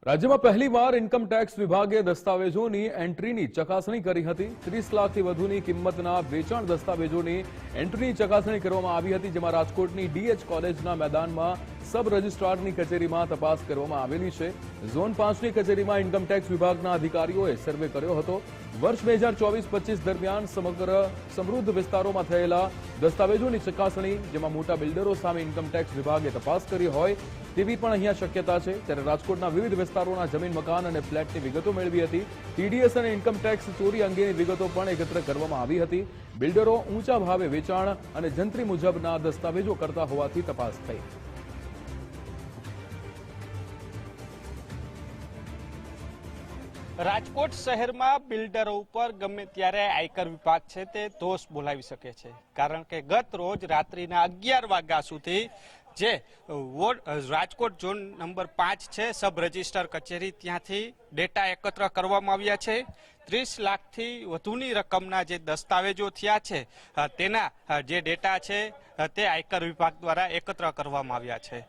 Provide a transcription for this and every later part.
રાજ્યમાં પહેલીવાર income tax વિભાગે દસ્તાવેજોની એન્ટ્રીની ચકાસણી કરી હતી। 30 લાખથી વધુની કિંમતના વેચાણ દસ્તાવેજોની એન્ટ્રીની ચકાસણી કરવામાં આવી હતી, જેમાં રાજકોટની ડીએચ કોલેજના મેદાનમાં સબ રજિસ્ટ્રારની કચેરીમાં તપાસ કરવામાં આવેલી છે। ઝોન 5ની કચેરીમાં ઇન્કમ ટેક્સ વિભાગના અધિકારીઓએ સર્વે કર્યો હતો। વર્ષ 2024-25 દરમિયાન સમગ્ર સમૃદ્ધ વિસ્તારોમાં થયેલા દસ્તાવેજોની ચકાસણી, જેમાં મોટા બિલ્ડરો સામે ઇન્કમ ટેક્સ વિભાગે તપાસ કરી હોય તેવી પણ અહીંયા શક્યતા છે। ત્યારે રાજકોટના વિવિધ વિસ્તારોના જમીન, મકાન અને ફ્લેટની વિગતો મેળવી હતી। ટીડીએસ અને ઇન્કમ ટેક્સ ચોરી અંગેની વિગતો પણ એકત્ર કરવામાં આવી હતી। બિલ્ડરો ઊંચા ભાવે વેચાણ અને જંત્રી મુજબના દસ્તાવેજો કરતા હોવાથી તપાસ થઈ। રાજકોટ શહેરમાં બિલ્ડરો ઉપર ગમે ત્યારે આયકર વિભાગ છે તે દોષ બોલાવી શકે છે, કારણ કે ગત રોજ રાત્રિના 11 વાગ્યા સુધી જે રાજકોટ ઝોન નંબર 5 છે સબ રજિસ્ટર કચેરી, ત્યાંથી ડેટા એકત્ર કરવામાં આવ્યા છે। 30 લાખથી વધુની રકમના જે દસ્તાવેજો થયા છે તેના જે ડેટા છે તે આયકર વિભાગ દ્વારા એકત્ર કરવામાં આવ્યા છે।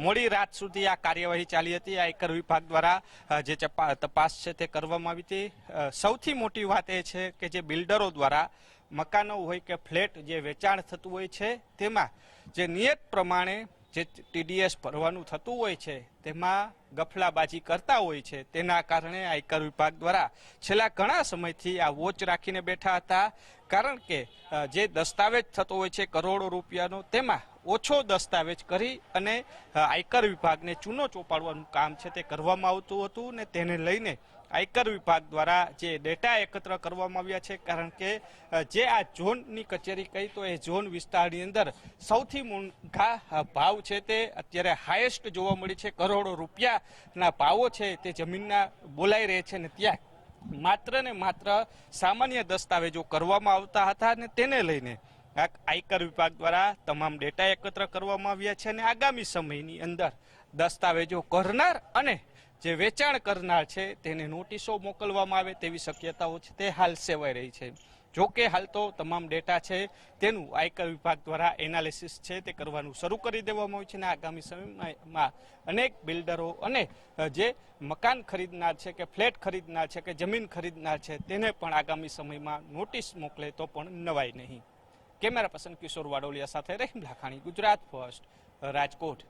મોડી રાત સુધી આ કાર્યવાહી ચાલી હતી। આયકર વિભાગ દ્વારા જે તપાસ છે તે કરવામાં આવી હતી। સૌથી મોટી વાત એ છે કે જે બિલ્ડરો દ્વારા મકાનો હોય કે ફ્લેટ જે વેચાણ થતું હોય છે તેમાં જે નિયત પ્રમાણે જે ટીડીએસ ભરવાનું થતું હોય છે તેમાં ગફલાબાજી કરતા હોય છે। તેના કારણે આયકર વિભાગ દ્વારા છેલ્લા ઘણા સમયથી આ વોચ રાખીને બેઠા હતા, કારણ કે જે દસ્તાવેજ થતો હોય છે કરોડો રૂપિયાનો, તેમાં ઓછો દસ્તાવેજ કરી અને આયકર વિભાગને ચૂનો ચોપાડવાનું કામ છે તે કરવામાં આવતું હતું ને તેને લઈને આયકર વિભાગ દ્વારા જે ડેટા એકત્ર કરવામાં આવ્યા છે, કારણ કે જે આ ઝોનની કચેરી કહી તો એ ઝોન વિસ્તારની અંદર સૌથી મોંઘા ભાવ છે તે અત્યારે હાઈએસ્ટ જોવા મળી છે। કરોડો રૂપિયાના ભાવો છે તે જમીનના બોલાઈ રહે છે ને ત્યાં માત્ર ને માત્ર સામાન્ય દસ્તાવેજો કરવામાં આવતા હતા ને તેને લઈને આયકર વિભાગ દ્વારા તમામ ડેટા એકત્ર કરવામાં આવ્યા છે અને આગામી સમયની અંદર દસ્તાવેજો કરનાર અને જે વેચાણ કરનાર છે તેને નોટિસો મોકલવામાં આવે તેવી શક્યતાઓ છે તે હાલ સેવાઈ રહી છે। જો કે હાલ તો તમામ ડેટા છે તેનું આયકર વિભાગ દ્વારા એનાલિસિસ છે તે કરવાનું શરૂ કરી દેવામાં આવ્યું છે અને આગામી સમયમાં અનેક બિલ્ડરો અને જે મકાન ખરીદનાર છે કે ફ્લેટ ખરીદનાર છે કે જમીન ખરીદનાર છે તેને પણ આગામી સમયમાં નોટિસ મોકલે તો પણ નવાય નહીં। કેમેરા પર્સન કિશોર વાડોલિયા સાથે રહીમ લાખાણી, ગુજરાત ફર્સ્ટ, રાજકોટ।